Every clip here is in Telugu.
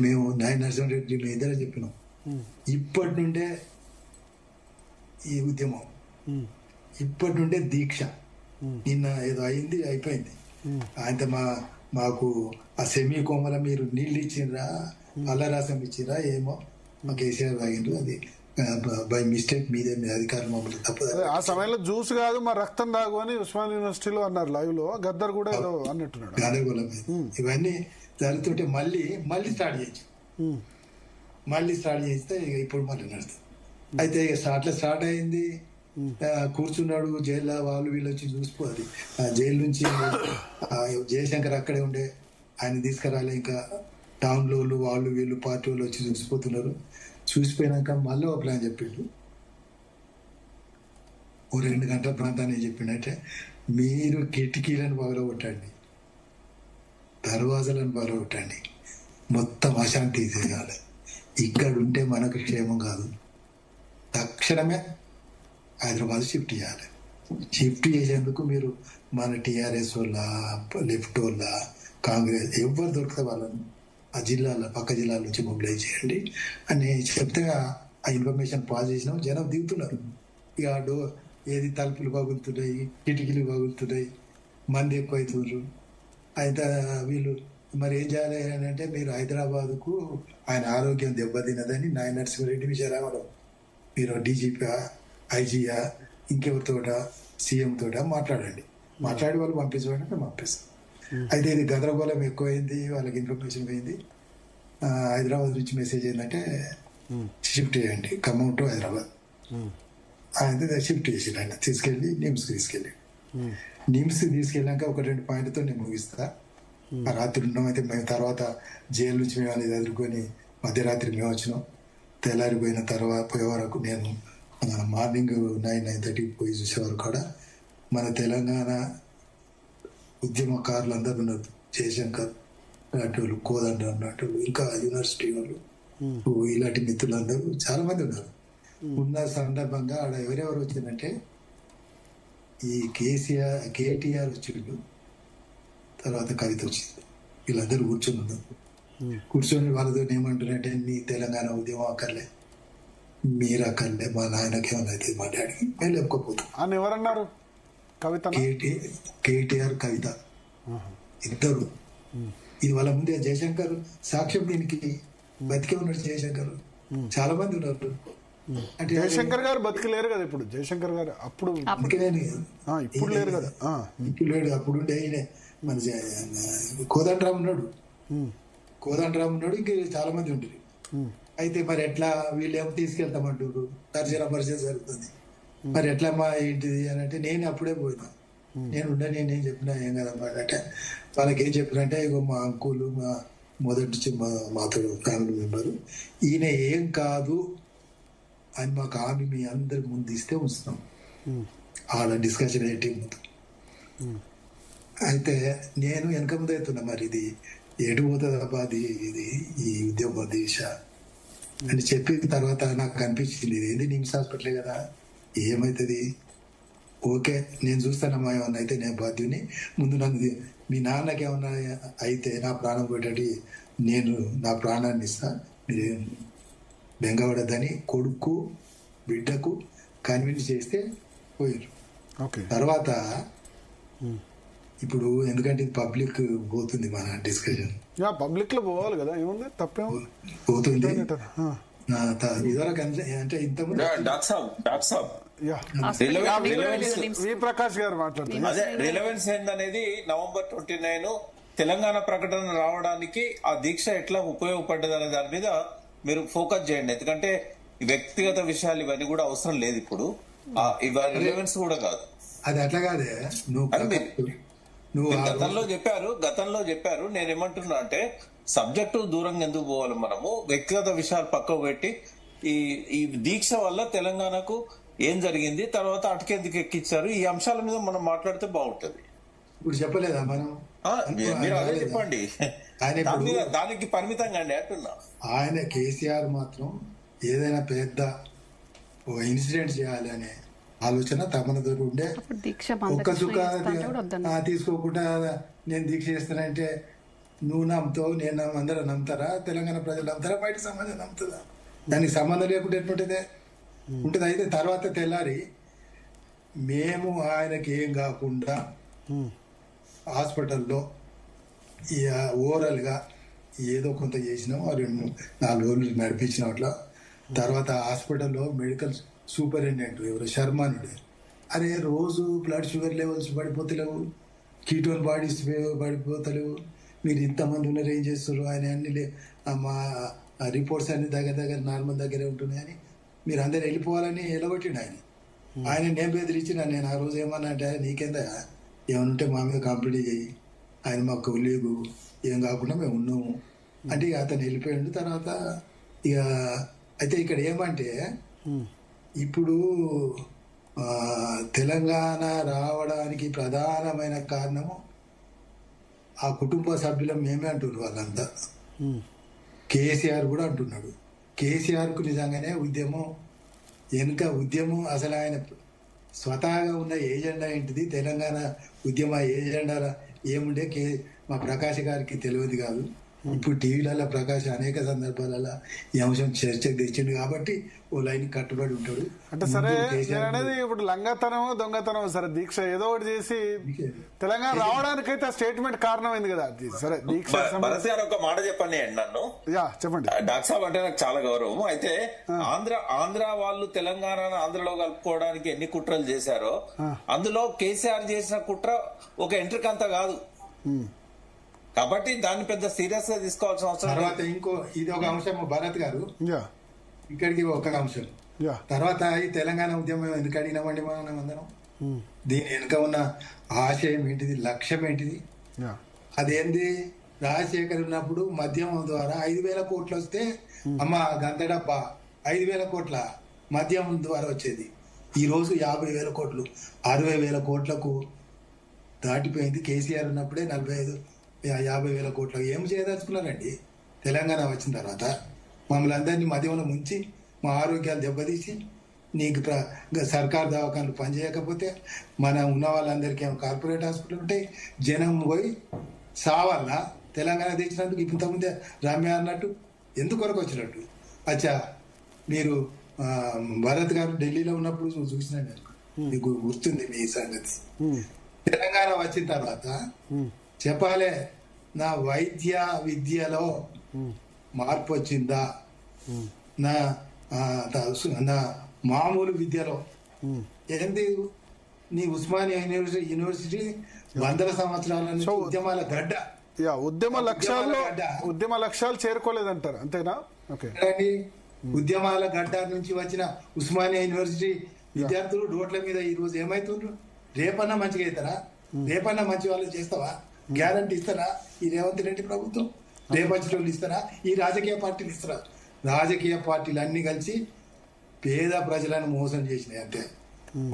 మేము నాయన నరసింహారెడ్డి మేము ఇద్దరే చెప్పినాం. ఇప్పటి నుండే ఈ ఉద్యమం, ఇప్పటి నుండే దీక్ష. నిన్న ఏదో అయింది, అయిపోయింది. ఆయన మాకు ఆ సెమీ కోమల మీరు నీళ్ళు ఇచ్చిండ్రా, అల్లరాసం ఇచ్చిండ్రా ఏమో మా కేసీఆర్ తాగిండ్రు, అది బై మిస్టేక్ మీదే, మీ అధికారులు మమ్మల్ని తప్పదు. ఆ సమయంలో జ్యూస్ కాదు మా రక్తం తాగు అని ఉస్మాన్ యూనివర్సిటీలో అన్నారు లైవ్ లో. గద్దర్ కూడా ఏదో అన్నట్టున్నాడు. గందరగోళం ఇవన్నీ జరుగుతుంటే మళ్ళీ స్టార్ట్ చేయొచ్చు. మళ్ళీ స్టార్ట్ చేస్తే ఇక ఇప్పుడు మళ్ళీ నడుస్తుంది. అయితే ఇక స్టార్ట్ అయింది. కూర్చున్నాడు జైల్లో, వాళ్ళు వీళ్ళు వచ్చి చూసిపోది. జైలు నుంచి జయశంకర్ అక్కడే ఉండే, ఆయన తీసుకురాలే. ఇంకా టౌన్లో వాళ్ళు వీళ్ళు పార్టీ వాళ్ళు వచ్చి చూసిపోతున్నారు. చూసిపోయినాక మళ్ళీ ఒక ప్లాన్ చెప్పిండు. ఓ 2 గంటల ప్రాంతాన్ని ఏం చెప్పిండంటే, మీరు కిటికీలను పగలగొట్టండి, దర్వాజాలను పగలగొట్టండి, మొత్తం అశాంతి చేయాలి. ఇక్కడ ఉంటే మనకు క్షేమం కాదు. తక్షణమే హైదరాబాద్ షిఫ్ట్ చేయాలి. షిఫ్ట్ చేసేందుకు మీరు మన టీఆర్ఎస్ వాళ్ళ, లెఫ్ట్ వాళ్ళ, కాంగ్రెస్ ఎవరు దొరికితే వాళ్ళని ఆ జిల్లాలో, పక్క జిల్లాల నుంచి మొబిలైజ్ చేయండి అని చెప్తే ఆ ఇన్ఫర్మేషన్ పాస్ చేసినాం. జనం దిగుతున్నారు. ఇక ఏది తలుపులు పగులుతున్నాయి, కిటికీలు పగులుతున్నాయి, మంది ఎక్కువ అవుతున్నారు. అయితే వీళ్ళు మరి ఏం చేయాలి అని అంటే, మీరు హైదరాబాద్కు ఆయన ఆరోగ్యం దెబ్బతిన్నదని నాయన నరసింహారెడ్డి విజయరామరావు, మీరు డీజీపీ, ఐజీయా, ఇంకెవరితోట, సీఎం తోట మాట్లాడండి, మాట్లాడి వాళ్ళు పంపించమంటే మేము పంపిస్తాం. అయితే ఇది గందరగోళం ఎక్కువైంది, వాళ్ళకి ఇన్ఫర్మేషన్ పోయింది. హైదరాబాద్ నుంచి మెసేజ్ ఏంటంటే షిఫ్ట్ చేయండి ఖమ్మం టు హైదరాబాద్. అయితే షిఫ్ట్ చేసిండు ఆయన, తీసుకెళ్ళి నిమ్స్కి తీసుకెళ్ళి. నిమ్స్కి తీసుకెళ్ళాక ఒక 2 పాయింట్తో నేను ముగిస్తా. ఆ రాత్రి ఉన్నాం. అయితే మేము తర్వాత జైలు నుంచి మేము అనేది ఎదుర్కొని మధ్యరాత్రి మేము వచ్చినాం. తెల్లారిపోయిన తర్వాత పోయే వరకు నేను మార్నింగ్ 9-9:30 పోయి చూసే వరకు కూడా మన తెలంగాణ ఉద్యమకారులు అందరూ ఉన్నారు. జయశంకర్ అన్నట్టు, కోదండ అన్నట్టు, ఇంకా యూనివర్సిటీ వాళ్ళు, ఇలాంటి మిత్రులందరూ చాలా మంది ఉన్నారు. ఉన్న సందర్భంగా ఆడ ఎవరెవరు వచ్చిందంటే, ఈ కేటీఆర్ వచ్చిండు, తర్వాత కవిత వచ్చింది. వీళ్ళందరూ కూర్చొని ఉన్నారు. కూర్చొని వాళ్ళతో ఏమంటారంటే, మీ తెలంగాణ ఉద్యమం అక్కర్లే, మీరు అక్కర్లే, మా నాయనకి ఏమైనా అయితే మా డాడీకి మేము లేకపోతాం అని ఎవరన్నారు? కవిత, కేటీఆర్, కవిత ఇద్దరు. ఇది వాళ్ళ ముందే జయశంకర్ సాక్ష్యం, దీనికి బతికే ఉన్నాడు జయశంకర్. చాలా మంది ఉన్నారు. అంటే జయశంకర్ గారు బతికలేరు కదా ఇప్పుడు. జయశంకర్ గారు అప్పుడు ఇప్పుడు లేరు కదా. ఇప్పుడు లేడు. అప్పుడు ఉండే మన కోదండరామ్ ఉన్నాడు, ఇంకా చాలా మంది ఉంటారు. అయితే మరి ఎట్లా వీళ్ళేమో తీసుకెళ్తామంటారు, తర్జన పరిచయం జరుగుతుంది. మరి ఎట్లా మా ఏంటిది అని అంటే, నేను అప్పుడే పోయినా, నేను నేనేం చెప్పినా ఏం కదమ్మా అంటే, వాళ్ళకి ఏం చెప్పినంటే, ఇగో మా అంకులు, మా మొదటి నుంచి మాతో ఫ్యామిలీ మెంబరు, ఈయన ఏం కాదు అని మాకు హామీ మీ అందరికి ముందు ఇస్తే ఉంచుతాం. ఆడ డిస్కషన్ ఏంటి ముందు. అయితే నేను వెనక ముందు అవుతున్నా, మరి ఇది ఎటు పోతుంది అబ్బా, ఇది ఈ ఉద్యోగ దిశ అని చెప్పిన తర్వాత నాకు అనిపించింది, ఇది ఏంది నిమ్స్ హాస్పిటలే కదా, ఏమవుతుంది, ఓకే నేను చూస్తానమ్మా, ఏమన్నా అయితే నేను బాధ్యుని, ముందు నన్ను మీ నాన్నకి ఏమన్నా అయితే నా ప్రాణం పోయేటట్టు నేను నా ప్రాణాన్ని ఇస్తా, మీరు బెంగపడద్దని కొడుకు బిడ్డకు కన్విన్స్ చేస్తే పోయారు. తర్వాత ఇప్పుడు ఎందుకంటే పబ్లిక్ పోతుంది, మన డిస్కషన్ పబ్లిక్ లో పోవాలి కదా, ఏముంది తప్పే పోతుంది. ఇదివరకు అంటే ఇంతకుముందు ప్రకాష్ గారు మాట్లాడుతున్నారు. అదే రిలవెన్స్ ఏందనేది November 29 తెలంగాణ ప్రకటన రావడానికి ఆ దీక్ష ఎట్లా ఉపయోగపడ్డది అనే దాని మీద మీరు ఫోకస్ చేయండి. ఎందుకంటే వ్యక్తిగత విషయాలు ఇవన్నీ కూడా అవసరం లేదు ఇప్పుడు. రిలవెన్స్ కూడా కాదు. అది అట్లా కాదే, నువ్వు గతంలో చెప్పారు. నేనేమంటున్నా అంటే, సబ్జెక్టు దూరంగా ఎందుకు పోవాలి, మనము వ్యక్తిగత విషయాలు పక్కకు పెట్టి ఈ దీక్ష వల్ల తెలంగాణకు ఏం జరిగింది, తర్వాత అటుకెందుకు ఎక్కించారు, ఈ అంశాల మీద మనం మాట్లాడితే బాగుంటది. ఇప్పుడు చెప్పలేదా మనం? మీరు అదే చెప్పండి, దానికి పరిమితంగా అండి అంటున్నా. ఆయన కేసీఆర్ మాత్రం ఏదైనా పెద్ద ఇన్సిడెంట్ చేయాలి అనే ఆలోచన తమనతో ఉండే. ఒక్క సుఖ తీసుకోకుండా నేను దీక్ష చేస్తానంటే నువ్వు నమ్ముతావు, నేను అందరూ నమ్ముతారా? తెలంగాణ ప్రజలు నమ్ముతారా? బయట సమాజం నమ్ముతుందా? దానికి సంబంధం లేకుండా ఎటువంటిదే ఉంటుంది. అయితే తర్వాత తెల్లారి మేము ఆయనకి ఏం కాకుండా హాస్పిటల్లో ఓవరాల్గా ఏదో కొంత చేసినాం, 2-4 రోజులు నడిపించినాం అట్లా. తర్వాత హాస్పిటల్లో మెడికల్ సూపరింటెండెంట్ ఎవరు శర్మానుడు, అరే రోజు బ్లడ్ షుగర్ లెవెల్స్ పడిపోతలేవు, కీటోన్ బాడీస్ పడిపోతలేవు, మీరు ఇంతమంది ఉన్నారు ఏం చేస్తారు? ఆయన అన్ని మా రిపోర్ట్స్ అన్ని దగ్గర నార్మల్ దగ్గరే ఉంటున్నాయని మీరు అందరు వెళ్ళిపోవాలని ఎలగొట్టిండు ఆయన. ఆయన నేను బెదిరించిన, నేను ఆ రోజు ఏమన్నా అంటే నీకేందా ఏమనుంటే మా మీద కంప్లీట్ చేయి, ఆయన మాకు లేవు ఏం కాకుండా మేము ఉన్నాము అంటే ఇక అతను వెళ్ళిపోయాడు. తర్వాత ఇక అయితే ఇక్కడ ఏమంటే ఇప్పుడు తెలంగాణ రావడానికి ప్రధానమైన కారణము ఆ కుటుంబ సభ్యులం మేమే అంటున్నారు వాళ్ళంతా. కేసీఆర్ కూడా అంటున్నాడు. కేసీఆర్కు నిజంగానే ఉద్యమం అసలు ఆయన స్వతహాగా ఉన్న ఏజెండా ఏంటిది, తెలంగాణ ఉద్యమ ఏజెండా ఏముండే మా ప్రకాష్ గారికి తెలియదు కాదు. ఇప్పుడు టీవీలలో ప్రకాష్ అనేక సందర్భాలలో ఈ అంశం చర్చకు తెచ్చిండు కాబట్టి ఓ లైన్ కట్టుబడి ఉంటాడు. అంటే సరే అనేది ఇప్పుడు లంగతనం దొంగతనం సరే దీక్ష ఏదో ఒకటి చేసి తెలంగాణ రావడానికైతే స్టేట్మెంట్ కారణమైంది కదా. సరే దీక్ష ఒక మాట చెప్పండి నన్ను. చెప్పండి. డాక్టర్ సాబ్ అంటే నాకు చాలా గౌరవం. అయితే ఆంధ్ర వాళ్ళు తెలంగాణను ఆంధ్రలో కలుపుకోవడానికి ఎన్ని కుట్రలు చేశారో అందులో కేసీఆర్ చేసిన కుట్ర ఒక ఎంట్రికంతా కాదు కాబట్టి దాన్ని పెద్ద సీరియస్ గా తీసుకోవాల్సిన అవసరం. తర్వాత ఇది ఒక అంశం భరత్ గారు, ఇక్కడికి ఒక అంశం. తర్వాత ఈ తెలంగాణ ఉద్యమం ఎందుకు అడిగినామండి మనం అందరం? దీని వెనుక ఉన్న ఆశయం ఏంటిది, లక్ష్యం ఏంటిది? అదేంది? రాజశేఖర్ ఉన్నప్పుడు మద్యం ద్వారా 5,000 కోట్లు వస్తే అమ్మ గంతడబ్బా 5,000 కోట్ల మద్యం ద్వారా వచ్చేది. ఈ రోజు 50,000 కోట్లు 60,000 కోట్లకు దాటిపోయింది. కేసీఆర్ ఉన్నప్పుడే 50,000 కోట్లు. ఏం చేయదలుచుకున్నారండి? తెలంగాణ వచ్చిన తర్వాత మమ్మల్ని అందరినీ మద్యంలో ముంచి మా ఆరోగ్యాలు దెబ్బతీసి నీకు సర్కార్ దవాఖానలు పనిచేయకపోతే మన ఉన్న వాళ్ళందరికీ ఏమో కార్పొరేట్ హాస్పిటల్ ఉంటాయి, జనం పోయి సావాలా? తెలంగాణ తెచ్చినందుకు ఇంతకుముందే రమ్య అన్నట్టు ఎందుకొరకు వచ్చినట్టు. అచ్చా మీరు భరత్ గారు ఢిల్లీలో ఉన్నప్పుడు చూసిన మీకు గుర్తుంది మీ సంగతి. తెలంగాణ వచ్చిన తర్వాత చెప్పాలే నా వైద్య విద్యలో మార్పు వచ్చిందా, నా మామూలు విద్యలో ఏంది? నీ ఉస్మానియా యూనివర్సిటీ 100 సంవత్సరాల నుంచి ఉద్యమాల గడ్డ. ఉద్యమ లక్ష్యాలు చేరుకోలేదంటారు అంతేనా? ఉద్యమాల గడ్డ నుంచి వచ్చిన ఉస్మానియా యూనివర్సిటీ విద్యార్థులు రోడ్ల మీద ఈ రోజు ఏమైతుండ్రు? రేపన్నా మంచిగా అవుతారా? రేపన్నా మంచి వాళ్ళు చేస్తావా? గ్యారంటీ ఇస్తారా ఈ రేవంత్ రెడ్డి ప్రభుత్వం? రేపంచోళ్ళు ఇస్తారా? ఈ రాజకీయ పార్టీలు ఇస్తారా? రాజకీయ పార్టీలు అన్ని కలిసి పేద ప్రజలను మోసం చేసినాయి అంతే.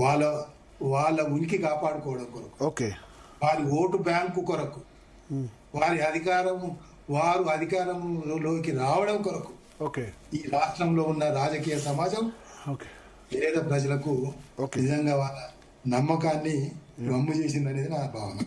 వాళ్ళ ఉనికి కాపాడుకోవడం కొరకు, వారి ఓటు బ్యాంకు కొరకు, వారు అధికారంలోకి రావడం కొరకు ఈ రాష్ట్రంలో ఉన్న రాజకీయ సమాజం పేద ప్రజలకు నిజంగా వాళ్ళ నమ్మకాన్ని వమ్ము చేసిందనేది నా భావన.